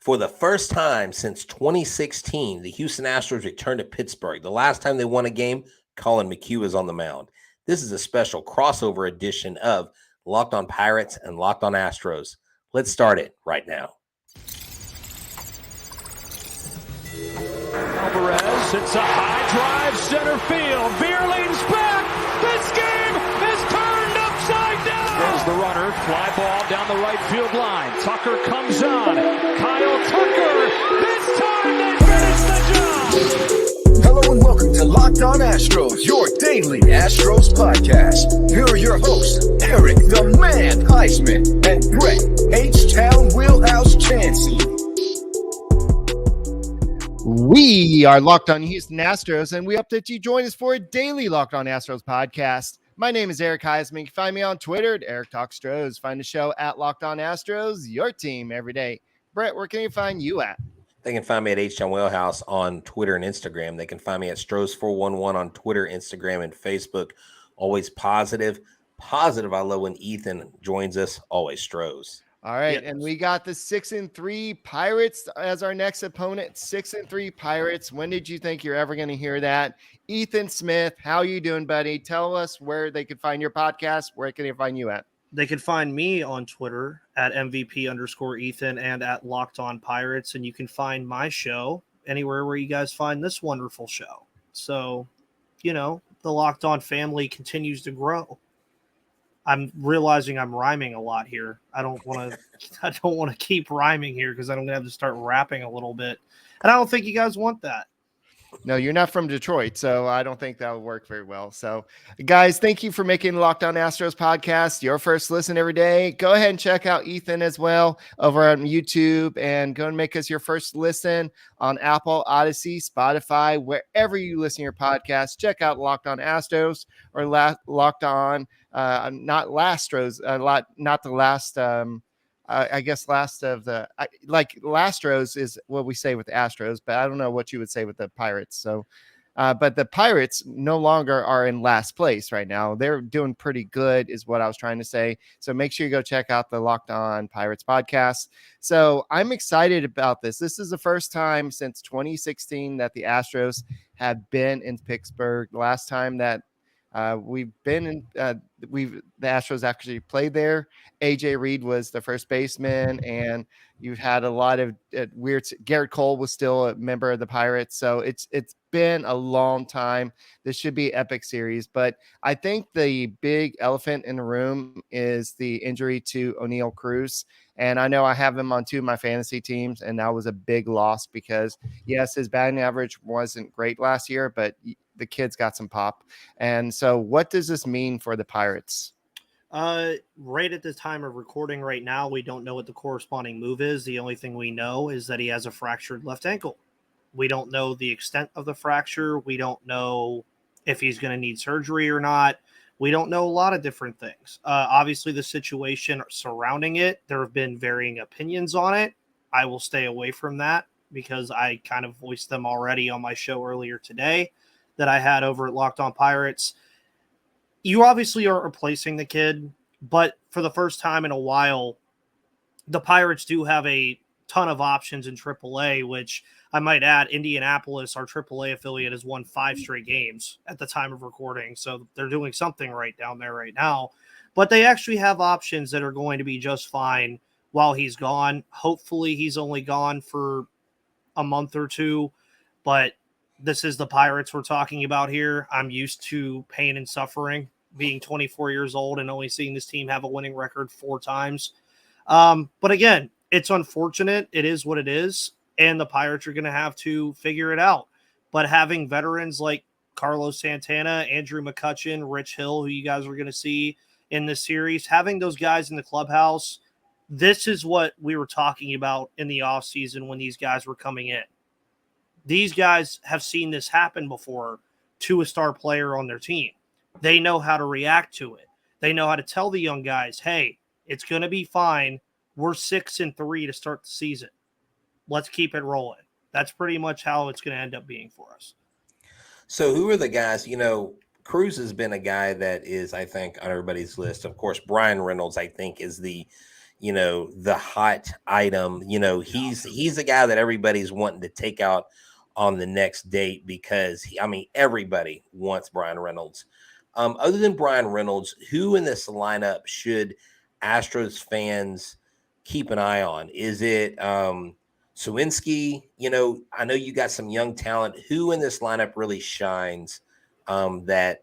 For the first time since 2016, the Houston Astros returned to Pittsburgh. The last time they won a game, Colin McHugh is on the mound. This is a special crossover edition of Locked on Pirates and Locked on Astros. Let's start it right now. Alvarez hits a high drive center field. Bierling's back. This game is turned upside down. There's the runner. Fly ball down the right field line. Tucker comes on. Kyle Tucker. This time they finish the job. Hello and welcome to Locked on Astros, your daily Astros podcast. Here are your hosts, Eric the Man Huysman and Brett H-Town Wheelhouse Chancey. We are Locked on Houston Astros, and we hope that you join us for a daily Locked on Astros podcast. My name is Eric Huysman. You can find me on Twitter at Eric Talk Stros. Find the show at Locked on Astros, your team every day. Brett, where can you find you at? They can find me at H-Town Wheelhouse on Twitter and Instagram. They can find me at Stros411 on Twitter, Instagram, and Facebook. Always positive. Positive. I love when Ethan joins us. Always Stros. All right, and we got the 6-3 Pirates as our next opponent. 6-3 Pirates. When did you think you're ever going to hear that? Ethan Smith, how you doing, buddy? Tell us where they could find your podcast. Where can they find you at? They can find me on Twitter at MVP_Ethan and at Locked on Pirates. And you can find my show anywhere where you guys find this wonderful show. So, you know, the Locked on family continues to grow. I'm realizing I'm rhyming a lot here. I don't want to keep rhyming here because I'm going to have to start rapping a little bit. And I don't think you guys want that. No, you're not from Detroit, so I don't think that will work very well. So, guys, thank you for making Locked on Astros podcast your first listen every day. Go ahead and check out Ethan as well over on YouTube, and go and make us your first listen on Apple, Odyssey, Spotify, wherever you listen to your podcast. Check out Locked on Astros or Locked on not Lastros, not the last. I guess last of the Lastros is what we say with the Astros, but I don't know what you would say with the Pirates. So, but the Pirates no longer are in last place right now. They're doing pretty good is what I was trying to say. So make sure you go check out the Locked on Pirates podcast. So I'm excited about this. This is the first time since 2016 that the Astros have been in Pittsburgh. The last time that we've been in, the Astros actually played there. AJ Reed was the first baseman, and you've had a lot of weird. Garrett Cole was still a member of the Pirates, so it's been a long time. This should be an epic series, but I think the big elephant in the room is the injury to O'Neill Cruz. And I know I have him on two of my fantasy teams, and that was a big loss because, yes, his batting average wasn't great last year, but the kid's got some pop. And so what does this mean for the Pirates? Right at the time of recording right now, we don't know what the corresponding move is. The only thing we know is that he has a fractured left ankle. We don't know the extent of the fracture. We don't know if he's going to need surgery or not. We don't know a lot of different things. Obviously, the situation surrounding it, there have been varying opinions on it. I will stay away from that because I kind of voiced them already on my show earlier today that I had over at Locked on Pirates. You obviously are replacing the kid, but for the first time in a while, the Pirates do have a ton of options in AAA, which I might add, Indianapolis, our AAA affiliate, has won 5 straight games at the time of recording. So they're doing something right down there right now. But they actually have options that are going to be just fine while he's gone. Hopefully he's only gone for a month or two, but this is the Pirates we're talking about here. I'm used to pain and suffering, being 24 years old and only seeing this team have a winning record 4 times. But again, it's unfortunate. It is what it is. And the Pirates are going to have to figure it out. But having veterans like Carlos Santana, Andrew McCutchen, Rich Hill, who you guys are going to see in this series, having those guys in the clubhouse, this is what we were talking about in the offseason when these guys were coming in. These guys have seen this happen before to a star player on their team. They know how to react to it. They know how to tell the young guys, hey, it's going to be fine. We're 6-3 to start the season. Let's keep it rolling. That's pretty much how it's going to end up being for us. So who are the guys? You know, Cruz has been a guy that is, I think, on everybody's list. Of course, Brian Reynolds, I think, is the the hot item. He's the guy that everybody's wanting to take out on the next date because everybody wants Brian Reynolds. Other than Brian Reynolds, who in this lineup should Astros fans keep an eye on? Is it Sawinski? I know you got some young talent. Who in this lineup really shines that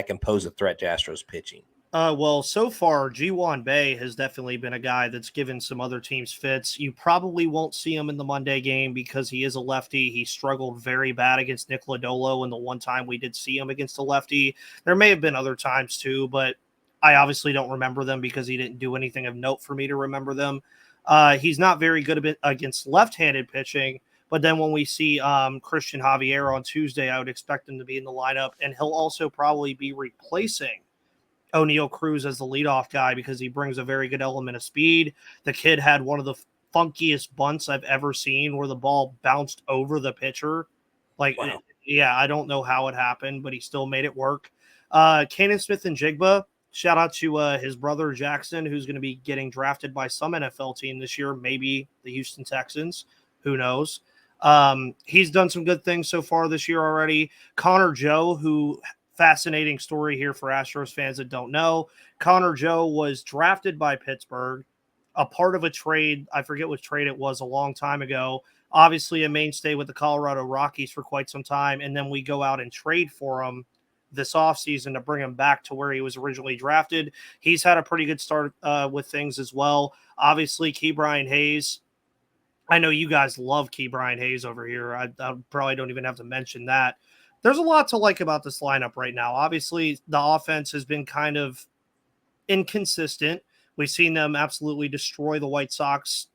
can pose a threat to Astros pitching? Well, so far, Ji-Hwan Bae has definitely been a guy that's given some other teams fits. You probably won't see him in the Monday game because he is a lefty. He struggled very bad against Nick Lodolo, and the one time we did see him against a lefty. There may have been other times too, but I obviously don't remember them because he didn't do anything of note for me to remember them. He's not very good against left-handed pitching, but then when we see Christian Javier on Tuesday, I would expect him to be in the lineup, and he'll also probably be replacing Oniel Cruz as the leadoff guy because he brings a very good element of speed. The kid had one of the funkiest bunts I've ever seen where the ball bounced over the pitcher. Wow. I don't know how it happened, but he still made it work. Canaan Smith and Jigba, shout out to his brother Jackson, who's going to be getting drafted by some NFL team this year, maybe the Houston Texans. Who knows? He's done some good things so far this year already. Connor Joe, who – fascinating story here for Astros fans that don't know. Connor Joe was drafted by Pittsburgh, a part of a trade. I forget which trade it was a long time ago. Obviously a mainstay with the Colorado Rockies for quite some time. And then we go out and trade for him this offseason to bring him back to where he was originally drafted. He's had a pretty good start with things as well. Obviously, Ke'Bryan Hayes. I know you guys love Ke'Bryan Hayes over here. I probably don't even have to mention that. There's a lot to like about this lineup right now. Obviously, the offense has been kind of inconsistent. We've seen them absolutely destroy the White Sox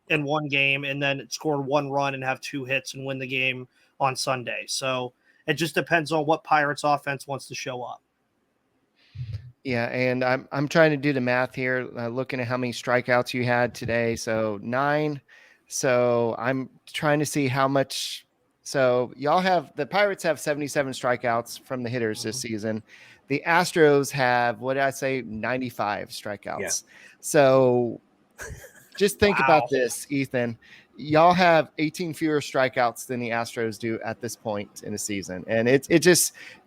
in one game and then score one run and have 2 hits and win the game on Sunday. So it just depends on what Pirates offense wants to show up. Yeah, and I'm trying to do the math here, looking at how many strikeouts you had today. So 9. So I'm trying to see how much. So the Pirates have 77 strikeouts from the hitters this season. The Astros have, 95 strikeouts. Yeah. So just think about this, Ethan. Y'all have 18 fewer strikeouts than the Astros do at this point in the season. And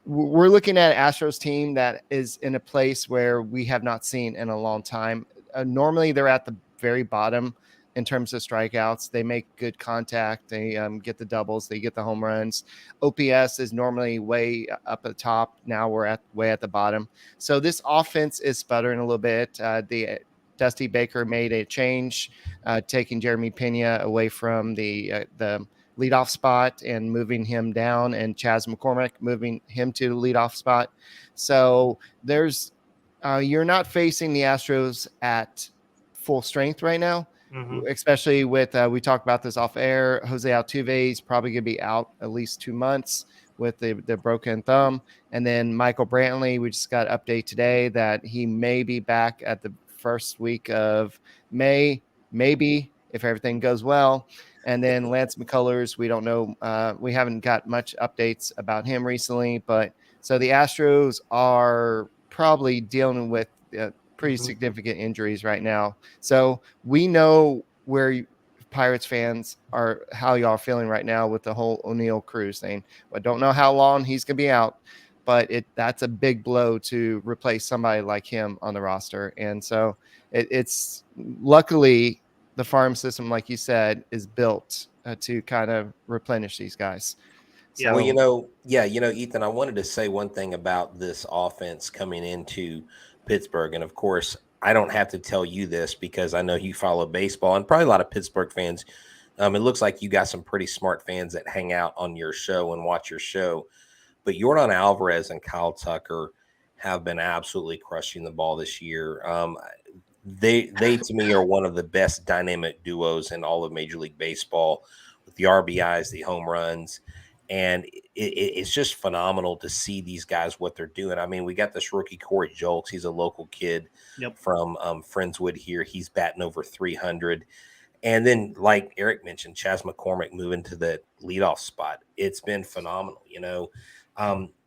we're looking at an Astros team that is in a place where we have not seen in a long time. Normally they're at the very bottom in terms of strikeouts. They make good contact. They get the doubles. They get the home runs. OPS is normally way up at the top. Now we're way at the bottom. So this offense is sputtering a little bit. Dusty Baker made a change, taking Jeremy Pena away from the leadoff spot and moving him down, and Chas McCormick moving him to the leadoff spot. So you're not facing the Astros at full strength right now. Mm-hmm. Especially with, we talked about this off air, Jose Altuve is probably going to be out at least 2 months with the broken thumb. And then Michael Brantley, we just got an update today that he may be back at the first week of May, maybe if everything goes well. And then Lance McCullers, we don't know. We haven't got much updates about him recently, but so the Astros are probably dealing with pretty significant injuries right now. So we know where Pirates fans are, how y'all are feeling right now with the whole O'Neill Cruz thing. I don't know how long he's going to be out, but that's a big blow to replace somebody like him on the roster. And so it's luckily the farm system, like you said, is built to kind of replenish these guys. So, well, Ethan, I wanted to say one thing about this offense coming into Pittsburgh. And of course, I don't have to tell you this because I know you follow baseball and probably a lot of Pittsburgh fans. It looks like you got some pretty smart fans that hang out on your show and watch your show. But Yordan Alvarez and Kyle Tucker have been absolutely crushing the ball this year. They to me are one of the best dynamic duos in all of Major League Baseball, with the RBIs, the home runs. And it's just phenomenal to see these guys, what they're doing. I mean, we got this rookie, Corey Jolks. He's a local kid from Friendswood here. He's batting over 300. And then, like Eric mentioned, Chas McCormick moving to the leadoff spot. It's been phenomenal.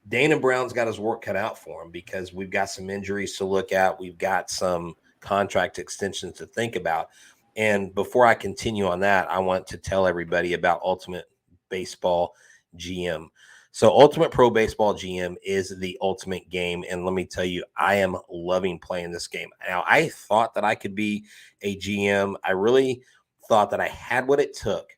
Dana Brown's got his work cut out for him because we've got some injuries to look at. We've got some contract extensions to think about. And before I continue on that, I want to tell everybody about Ultimate Baseball GM. So Ultimate Pro Baseball GM is the ultimate game. And let me tell you, I am loving playing this game. Now, I thought that I could be a GM. I really thought that I had what it took.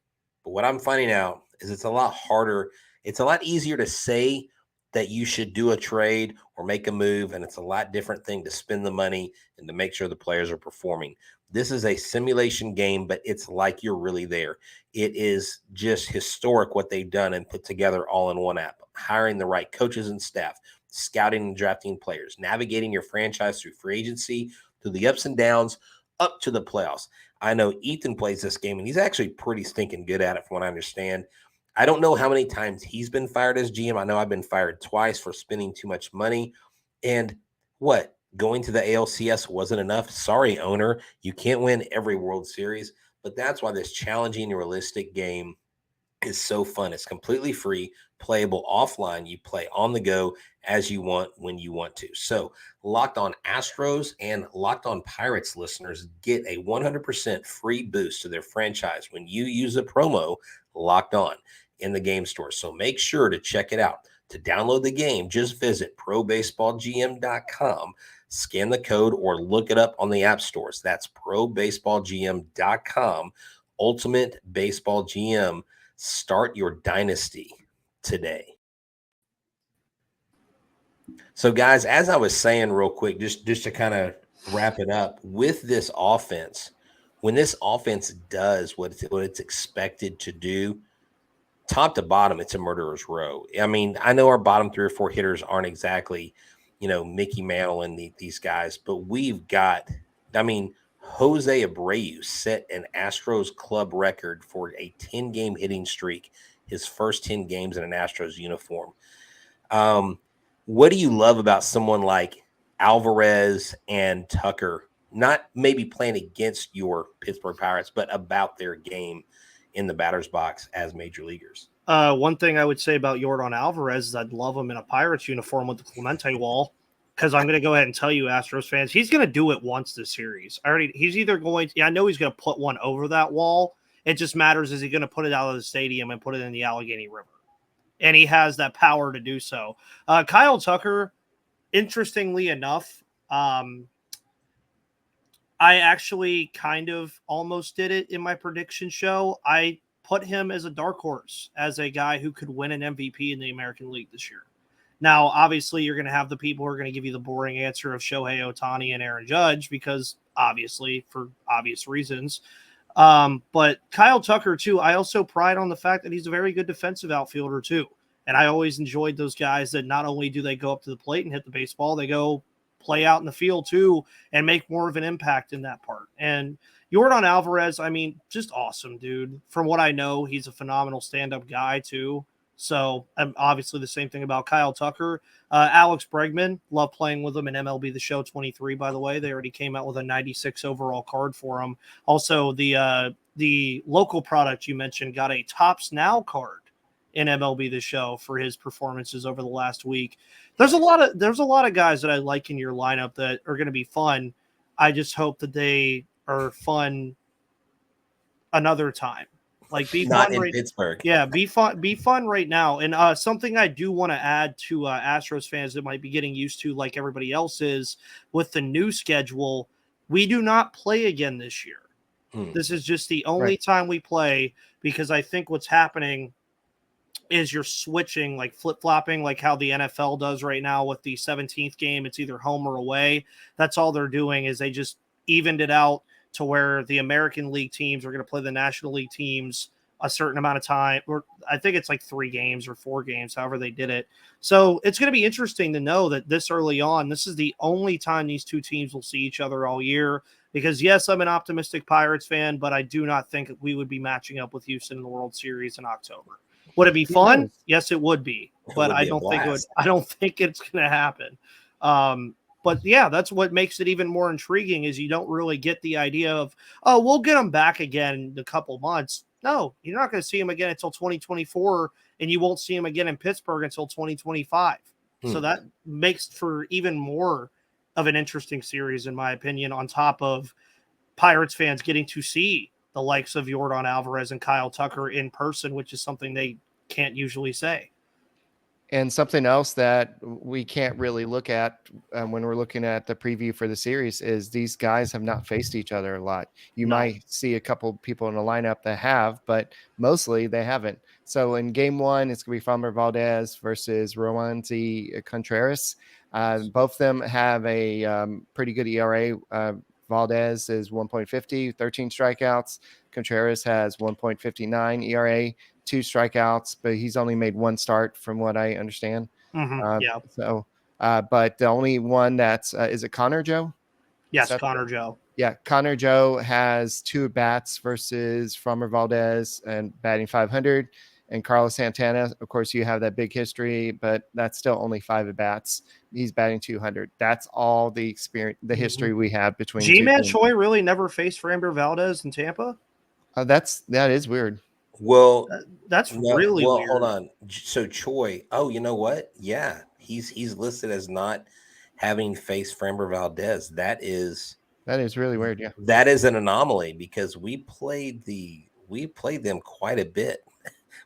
But what I'm finding out is it's a lot harder. It's a lot easier to say that you should do a trade or make a move, and it's a lot different thing to spend the money and to make sure the players are performing. This is a simulation game, but it's like you're really there. It is just historic what they've done and put together all in one app. Hiring the right coaches and staff, scouting and drafting players, navigating your franchise through free agency, through the ups and downs, up to the playoffs. I know Ethan plays this game, and he's actually pretty stinking good at it from what I understand. I don't know how many times he's been fired as GM. I know I've been fired twice for spending too much money. And what? Going to the ALCS wasn't enough? Sorry, owner. You can't win every World Series. But that's why this challenging and realistic game is so fun. It's completely free, playable offline. You play on the go as you want, when you want to. So Locked On Astros and Locked On Pirates listeners get a 100% free boost to their franchise when you use the promo Locked On in the game store. So make sure to check it out. To download the game, just visit probaseballgm.com, scan the code, or look it up on the app stores. That's probaseballgm.com. Ultimate Baseball GM. Start your dynasty today. So, guys, as I was saying real quick, just to kind of wrap it up, with this offense, when this offense does what it's expected to do, top to bottom, it's a murderer's row. I mean, I know our bottom 3 or 4 hitters aren't exactly, Mickey Mantle and these guys, but we've got, Jose Abreu set an Astros club record for a 10-game hitting streak, his first 10 games in an Astros uniform. What do you love about someone like Alvarez and Tucker, not maybe playing against your Pittsburgh Pirates, but about their game in the batter's box as major leaguers? One thing I would say about Yordan Alvarez is I'd love him in a Pirates uniform with the Clemente wall, because I'm going to go ahead and tell you, Astros fans, he's going to do it once this series. He's either going to, I know he's going to put one over that wall. It just matters, is he going to put it out of the stadium and put it in the Allegheny River? And he has that power to do so. Kyle Tucker, interestingly enough, I actually kind of almost did it in my prediction show. I put him as a dark horse, as a guy who could win an MVP in the American League this year. Now, obviously, you're going to have the people who are going to give you the boring answer of Shohei Ohtani and Aaron Judge, because obviously, for obvious reasons. But Kyle Tucker, too, I also pride on the fact that he's a very good defensive outfielder, too. And I always enjoyed those guys that not only do they go up to the plate and hit the baseball, they go play out in the field, too, and make more of an impact in that part. And Yordan Alvarez, just awesome, dude. From what I know, he's a phenomenal stand-up guy, too. So, obviously, the same thing about Kyle Tucker. Alex Bregman, love playing with him in MLB The Show 23, by the way. They already came out with a 96 overall card for him. Also, the local product you mentioned got a Topps Now card in MLB The Show for his performances over the last week. There's a lot of guys that I like in your lineup that are going to be fun. I just hope that they are fun another time. Like, be not fun in right, Pittsburgh. Yeah, be fun right now. And something I do want to add to Astros fans that might be getting used to, like everybody else is, with the new schedule, we do not play again this year. This is just the only time we play, because I think what's happening is you're switching, like flip-flopping, like how the NFL does right now with the 17th game. It's either home or away. That's all they're doing, is they just evened it out to where the American League teams are going to play the National League teams a certain amount of time, or I think it's like 3 games or 4 games, however they did it. So it's going to be interesting to know that this early on, this is the only time these two teams will see each other all year, because yes, I'm an optimistic Pirates fan, but I do not think we would be matching up with Houston in the World Series in October. Would it be fun? Yes, it would be, but I don't think it's going to happen. But yeah, that's what makes it even more intriguing, is you don't really get the idea of, oh, we'll get them back again in a couple months. No, you're not going to see them again until 2024, and you won't see them again in Pittsburgh until 2025. So that makes for even more of an interesting series, in my opinion, on top of Pirates fans getting to see the likes of Yordan Alvarez and Kyle Tucker in person, which is something they can't usually say. And something else that we can't really look at when we're looking at the preview for the series is these guys have not faced each other a lot. You might see a couple people in the lineup that have, but mostly they haven't. So in game one, it's going to be Framber Valdez versus Roansy Contreras. Both of them have a pretty good ERA. Valdez is 1.50, 13 strikeouts. Contreras has 1.59 ERA, 2 strikeouts, but he's only made 1 start from what I understand. Yeah. So, but the only one that's, is it Connor Joe? Yes, Connor Joe. Yeah, Connor Joe has 2 bats versus Framber Valdez and batting 500. And Carlos Santana, of course, you have that big history, but that's still only 5 at bats. He's batting 200. That's all the experience, the history we have between. G-Man Choi really never faced Framber Valdez in Tampa. That is weird. Well, that's really weird. Hold on. So Choi, oh, you know what? Yeah, he's listed as not having faced Framber Valdez. That is really weird. Yeah, that is an anomaly because we played them quite a bit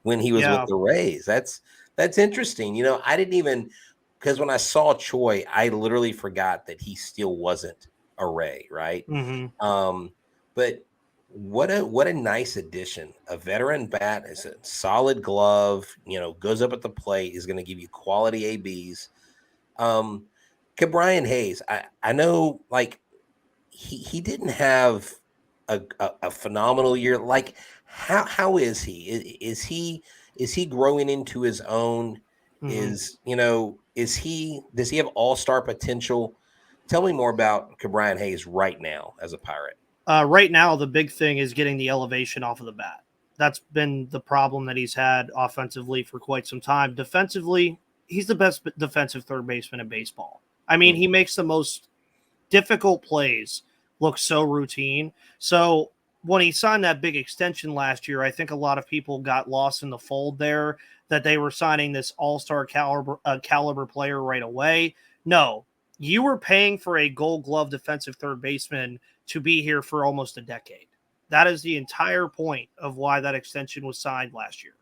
when he was with the Rays. That's interesting. You know, I didn't even, because when I saw Choi, I literally forgot that he still wasn't a Ray, right? But what a nice addition. A veteran bat is a solid glove, you know, goes up at the plate, is going to give you quality ABs. Brian Hayes, I know, like, he didn't have a phenomenal year. Like, how is he? Is he growing into his own? Does he have all-star potential? Tell me more about Brian Hayes right now as a Pirate. Right now, the big thing is getting the elevation off of the bat. That's been the problem that he's had offensively for quite some time. Defensively, he's the best defensive third baseman in baseball. I mean, he makes the most difficult plays look so routine. So when he signed that big extension last year, I think a lot of people got lost in the fold there, that they were signing this all-star caliber player right away. No, you were paying for a Gold Glove defensive third baseman to be here for almost a decade. That is the entire point of why that extension was signed last year.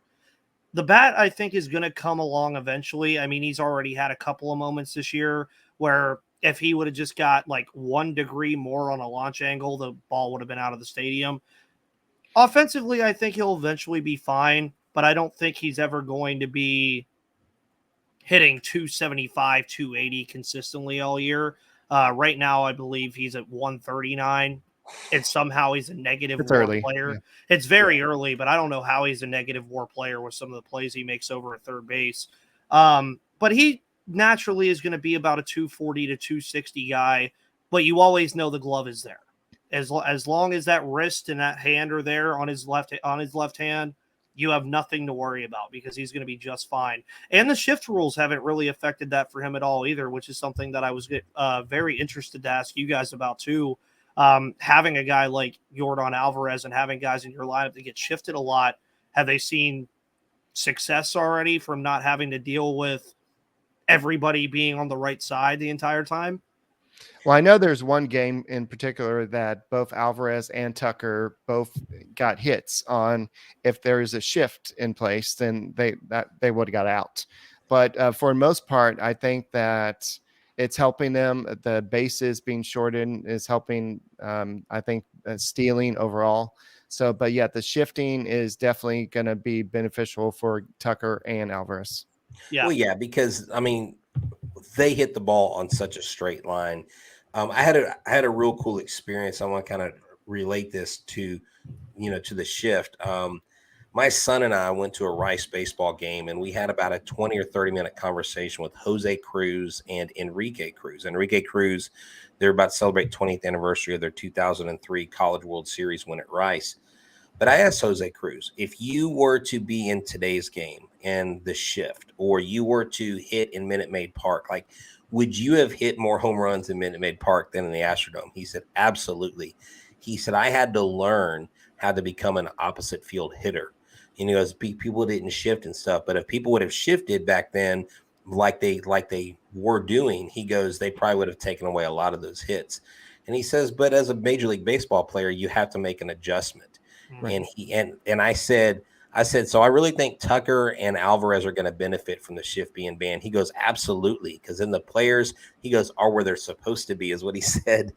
The bat, I think, is going to come along eventually. I mean, he's already had a couple of moments this year where if he would have just got like 1 degree more on a launch angle, the ball would have been out of the stadium. Offensively, I think he'll eventually be fine, but I don't think he's ever going to be hitting 275, 280 consistently all year. Right now, I believe he's at 139, and somehow he's a negative WAR player. Yeah. It's very early, but I don't know how he's a negative WAR player with some of the plays he makes over at third base. But he naturally is going to be about a 240 to 260 guy, but you always know the glove is there. As long as that wrist and that hand are there on his left hand, you have nothing to worry about because he's going to be just fine. And the shift rules haven't really affected that for him at all either, which is something that I was very interested to ask you guys about too. Having a guy like Yordan Alvarez and having guys in your lineup that get shifted a lot, have they seen success already from not having to deal with everybody being on the right side the entire time? Well, I know there's one game in particular that both Alvarez and Tucker both got hits on. If there is a shift in place, then they would have got out. But for the most part, I think that it's helping them. The bases being shortened is helping, I think, stealing overall. So, but yeah, the shifting is definitely going to be beneficial for Tucker and Alvarez. Yeah. Well, yeah, because I mean, they hit the ball on such a straight line. I had a real cool experience. I want to kind of relate this to the shift. My son and I went to a Rice baseball game, and we had about a 20 or 30-minute conversation with Jose Cruz and Enrique Cruz. Enrique Cruz, they're about to celebrate 20th anniversary of their 2003 College World Series win at Rice. But I asked Jose Cruz, if you were to be in today's game and the shift, or you were to hit in Minute Maid Park, like, would you have hit more home runs in Minute Maid Park than in the Astrodome? He said, absolutely. He said, I had to learn how to become an opposite field hitter. And he goes, people didn't shift and stuff, but if people would have shifted back then, like they were doing, he goes, they probably would have taken away a lot of those hits. And he says, but as a Major League Baseball player, you have to make an adjustment. Right. And I said, so I really think Tucker and Alvarez are going to benefit from the shift being banned. He goes, absolutely, because then the players, he goes, are where they're supposed to be, is what he said.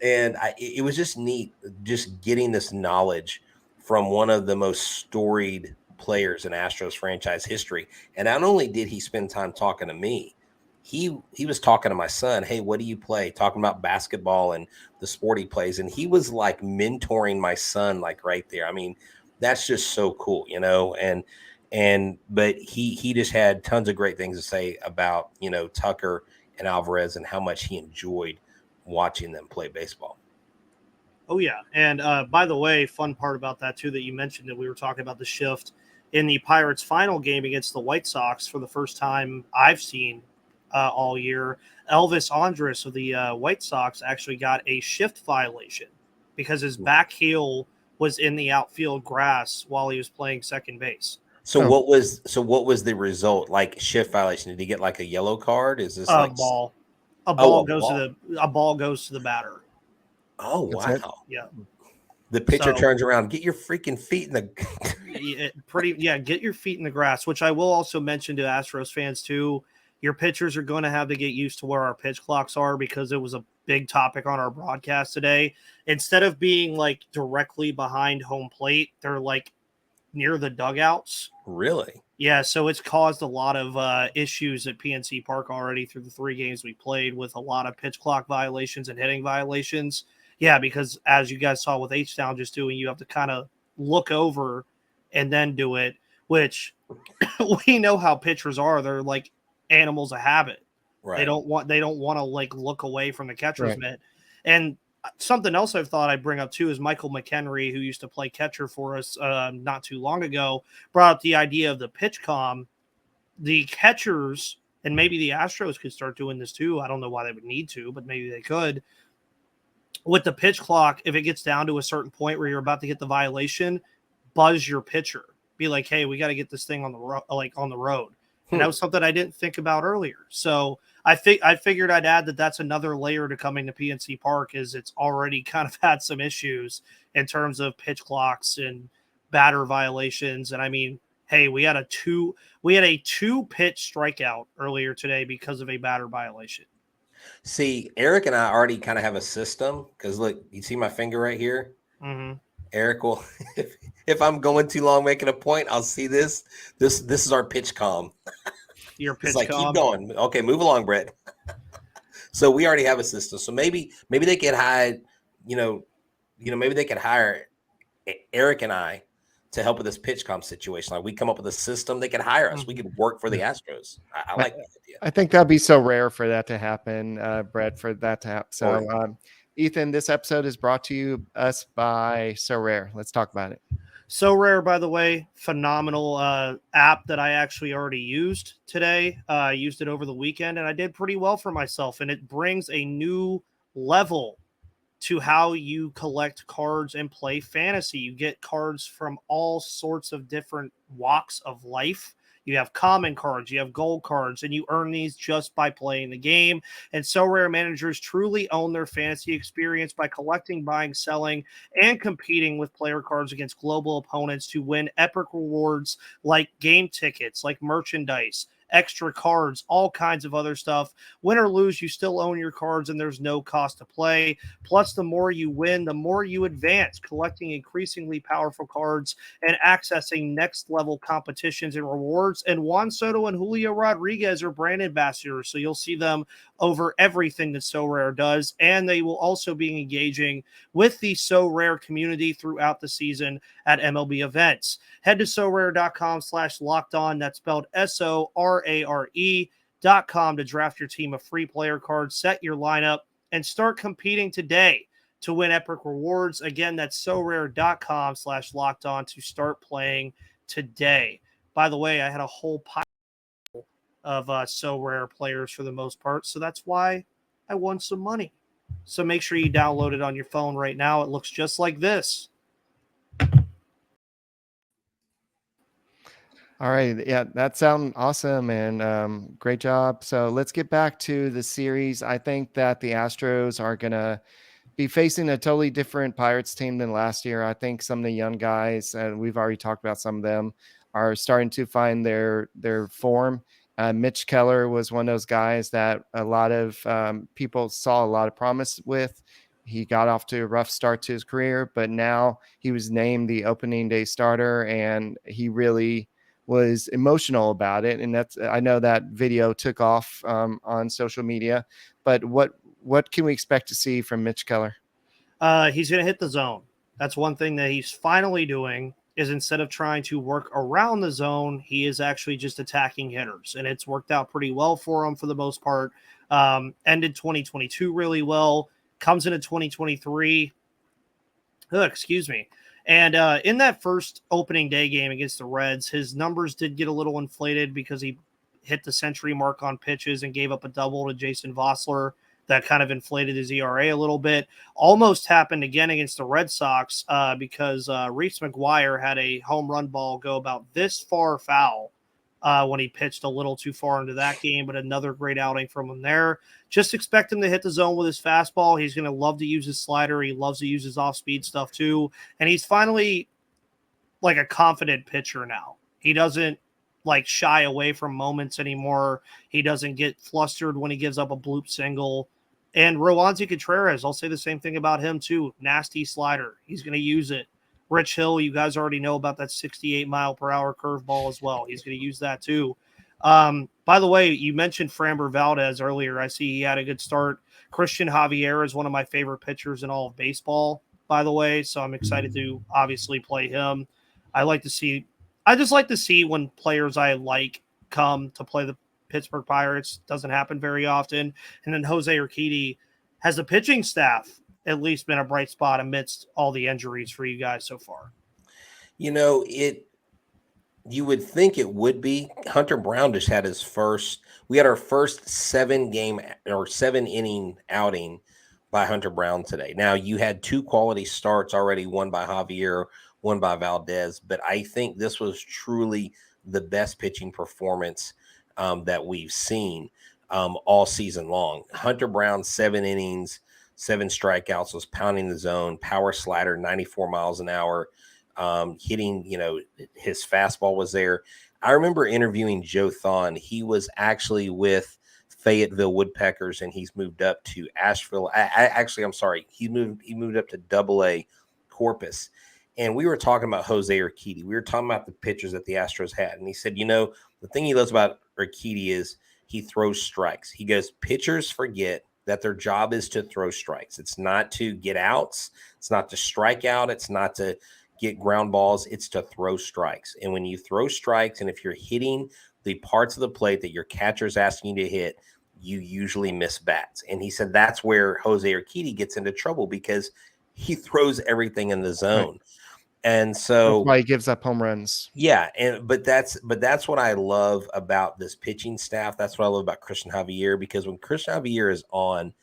And it was just neat, just getting this knowledge from one of the most storied players in Astros franchise history. And not only did he spend time talking to me, he was talking to my son. Hey, what do you play? Talking about basketball and the sport he plays. And he was like mentoring my son, like right there. I mean, that's just so cool, you know, but he just had tons of great things to say about, you know, Tucker and Alvarez and how much he enjoyed watching them play baseball. Oh yeah. And by the way, fun part about that too, that you mentioned that we were talking about the shift in the Pirates final game against the White Sox for the first time I've seen all year. Elvis Andrus of the White Sox actually got a shift violation because his back heel was in the outfield grass while he was playing second base. So what was the result? Like shift violation? Did he get like a yellow card? Is this like ball? A ball goes to the batter. Oh wow! Yeah. The pitcher turns around. Get your freaking feet in the. Get your feet in the grass. Which I will also mention to Astros fans too. Your pitchers are going to have to get used to where our pitch clocks are, because it was a big topic on our broadcast today. Instead of being like directly behind home plate, they're like near the dugouts. Really? Yeah. So it's caused a lot of issues at PNC Park already through the 3 games we played, with a lot of pitch clock violations and hitting violations. Yeah. Because as you guys saw with H-Town just doing, you have to kind of look over and then do it, which we know how pitchers are. They're like animals of habit. Right. They don't want to like look away from the catcher's mitt. And something else I've thought I'd bring up too is Michael McHenry, who used to play catcher for us not too long ago, brought up the idea of the pitch comm. The catchers, and maybe the Astros could start doing this too. I don't know why they would need to, but maybe they could. With the pitch clock, if it gets down to a certain point where you're about to get the violation, buzz your pitcher. Be like, hey, we got to get this thing on the road. And that was something I didn't think about earlier. So I figured I'd add that's another layer to coming to PNC Park, is it's already kind of had some issues in terms of pitch clocks and batter violations. And I mean, hey, we had a 2-pitch strikeout earlier today because of a batter violation. See, Eric and I already kind of have a system, because look, you see my finger right here? Mm-hmm. Eric will, if I'm going too long making a point, I'll see this. This is our pitch comm. Your pitch it's like, comm. Keep going. Okay, move along, Brett. So we already have a system. So maybe they could hire, maybe they could hire Eric and I to help with this pitch comm situation. Like, we come up with a system, they could hire us. We could work for the Astros. I like that idea. I think that'd be so rare for that to happen, Brett, for that to happen. So, Ethan, this episode is brought to us by SoRare. Let's talk about it. SoRare, by the way, phenomenal app that I actually already used today. I used it over the weekend, and I did pretty well for myself. And it brings a new level to how you collect cards and play fantasy. You get cards from all sorts of different walks of life. You have common cards, you have gold cards, and you earn these just by playing the game. And SoRare managers truly own their fantasy experience by collecting, buying, selling, and competing with player cards against global opponents to win epic rewards like game tickets, like merchandise, extra cards, all kinds of other stuff. Win or lose, you still own your cards, and there's no cost to play. Plus, the more you win, the more you advance, collecting increasingly powerful cards and accessing next level competitions and rewards. And Juan Soto and Julio Rodriguez are brand ambassadors, so you'll see them over everything that SoRare does, and they will also be engaging with the SoRare community throughout the season at MLB events. Head to SoRare.com/lockedon. That's spelled SoRare.com to draft your team of free player cards, set your lineup, and start competing today to win epic rewards. Again, that's SoRare.com/lockedon to start playing today. By the way, I had a whole pile of SoRare players for the most part, so that's why I won some money. So make sure you download it on your phone right now. It looks just like this. All right. Yeah, that sounds awesome and great job. So let's get back to the series. I think that the Astros are going to be facing a totally different Pirates team than last year. I think some of the young guys, and we've already talked about some of them, are starting to find their form. Mitch Keller was one of those guys that a lot of people saw a lot of promise with. He got off to a rough start to his career, but now he was named the opening day starter, and he really was emotional about it. And that's, I know that video took off on social media, but what can we expect to see from Mitch Keller? He's going to hit the zone. That's one thing that he's finally doing, is instead of trying to work around the zone, he is actually just attacking hitters. And it's worked out pretty well for him for the most part. Ended 2022 really well, comes into 2023. Excuse me. And in that first opening day game against the Reds, his numbers did get a little inflated because he hit the century mark on pitches and gave up a double to Jason Vossler. That kind of inflated his ERA a little bit. Almost happened again against the Red Sox because Reese McGuire had a home run ball go about this far foul when he pitched a little too far into that game, but another great outing from him there. Just expect him to hit the zone with his fastball. He's going to love to use his slider. He loves to use his off-speed stuff too. And he's finally like a confident pitcher now. He doesn't like shy away from moments anymore. He doesn't get flustered when he gives up a bloop single. And Roansy Contreras, I'll say the same thing about him too. Nasty slider. He's going to use it. Rich Hill, you guys already know about that 68-mile-per-hour curveball as well. He's going to use that too. By the way, you mentioned Framber Valdez earlier. I see he had a good start. Christian Javier is one of my favorite pitchers in all of baseball, by the way, so I'm excited to obviously play him. I just like to see when players I like come to play the Pittsburgh Pirates. Doesn't happen very often. And then Jose Urquidy has the pitching staff at least been a bright spot amidst all the injuries for you guys so far. You know, you would think it would be. Hunter Brown just had we had our first 7-inning outing by Hunter Brown today. Now, you had 2 quality starts already, one by Javier, one by Valdez, but I think this was truly the best pitching performance that we've seen all season long. Hunter Brown, 7 innings, 7 strikeouts, was pounding the zone, power slider, 94 miles an hour, hitting, his fastball was there. I remember interviewing Joe Thon. He was actually with Fayetteville Woodpeckers, and he's moved up to Asheville. I'm sorry. He moved up to Double-A Corpus. And we were talking about Jose Urquidy. We were talking about the pitchers that the Astros had. And he said, the thing he loves about Urquidy is he throws strikes. He goes, pitchers forget that their job is to throw strikes. It's not to get outs. It's not to strike out. It's not to get ground balls. It's to throw strikes. And when you throw strikes, and if you're hitting the parts of the plate that your catcher's asking you to hit, you usually miss bats. And he said that's where Jose Urquidy gets into trouble, because he throws everything in the zone. Right. And so that's why he gives up home runs. Yeah. But that's what I love about this pitching staff. That's what I love about Christian Javier, because when Christian Javier is on,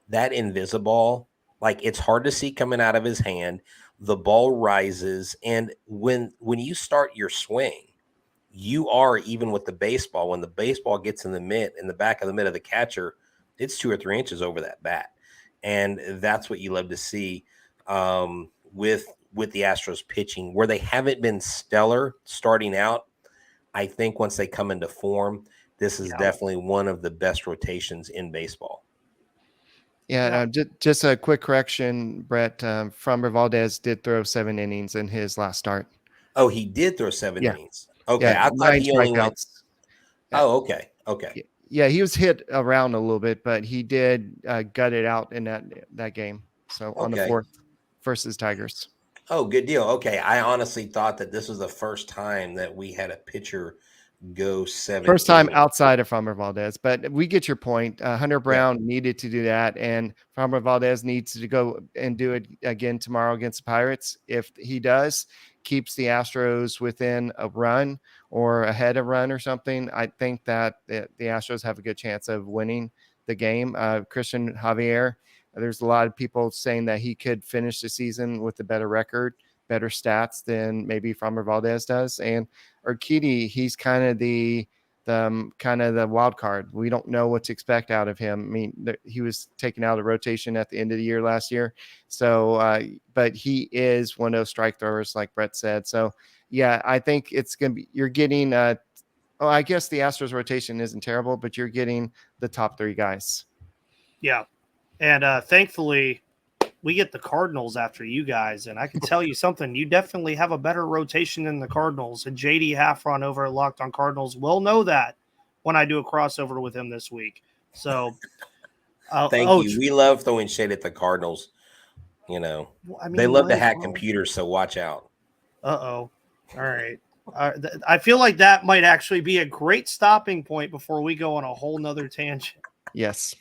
that invisible, like, it's hard to see coming out of his hand. The ball rises. And when you start your swing, you are, even with the baseball, when the baseball gets in the back of the mitt of the catcher, it's 2 or 3 inches over that bat. And that's what you love to see with the Astros pitching, where they haven't been stellar starting out. I think once they come into form, this is definitely one of the best rotations in baseball. Yeah. Just a quick correction, Brett. Framber Valdez did throw 7 innings in his last start. Oh, he did throw 7 innings. Okay, yeah, I thought he only went. Oh, okay. Yeah, he was hit around a little bit, but he did gut it out in that game. So on the 4th versus Tigers. Oh, good deal. Okay, I honestly thought that this was the first time that we had a pitcher go 7. First time outside of Framber Valdez, but we get your point. Hunter Brown needed to do that, and Framber Valdez needs to go and do it again tomorrow against the Pirates. If he does, keeps the Astros within a run or ahead of run or something, I think that the Astros have a good chance of winning the game. Christian Javier, there's a lot of people saying that he could finish the season with a better record better stats than maybe Framber Valdez does. And Urquidy, he's kind of the wild card. We don't know what to expect out of him. I mean, he was taken out of rotation at the end of the year last year. So, but he is one of those strike throwers, like Brett said. So, yeah, I think it's going to be, you're getting, I guess the Astros rotation isn't terrible, but you're getting the top 3 guys. Yeah. And thankfully, we get the Cardinals after you guys. And I can tell you something, you definitely have a better rotation than the Cardinals. And JD Halfron over at Locked on Cardinals will know that when I do a crossover with him this week. So thank you. We love throwing shade at the Cardinals. You know, they love to hack computers, so watch out. All right. I feel like that might actually be a great stopping point before we go on a whole nother tangent. Yes.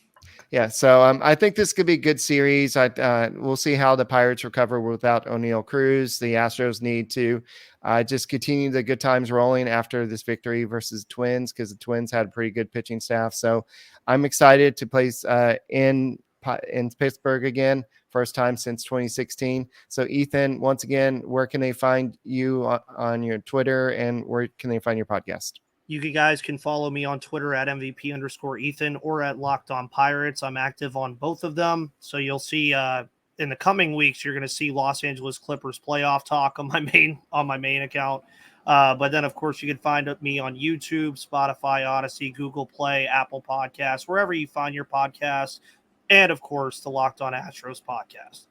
Yeah. So I think this could be a good series. We'll see how the Pirates recover without O'Neill Cruz. The Astros need to just continue the good times rolling after this victory versus the Twins, because the Twins had a pretty good pitching staff. So I'm excited to place in Pittsburgh again. First time since 2016. So Ethan, once again, where can they find you on your Twitter, and where can they find your podcast? You guys can follow me on Twitter at MVP_Ethan or at Locked on Pirates. I'm active on both of them. So you'll see in the coming weeks, you're going to see Los Angeles Clippers playoff talk on my main account. But then, of course, you can find me on YouTube, Spotify, Odyssey, Google Play, Apple Podcasts, wherever you find your podcasts. And, of course, the Locked on Astros podcast.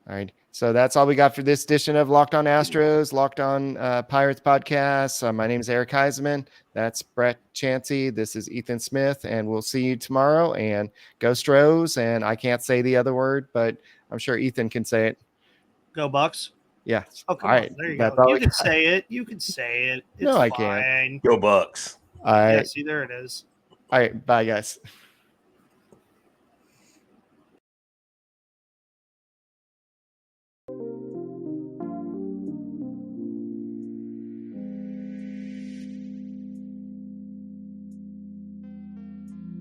All right. So that's all we got for this edition of Locked on Astros, Locked on Pirates podcast. My name is Eric Huysman. That's Brett Chancey. This is Ethan Smith, and we'll see you tomorrow. And go Stros. And I can't say the other word, but I'm sure Ethan can say it. Go Bucks. Yeah. Oh, come all on. right. There you go. You can say it. You can say it. It's no, I fine. can't. Go Bucks. All right. Yeah, see, there it is. All right. Bye, guys.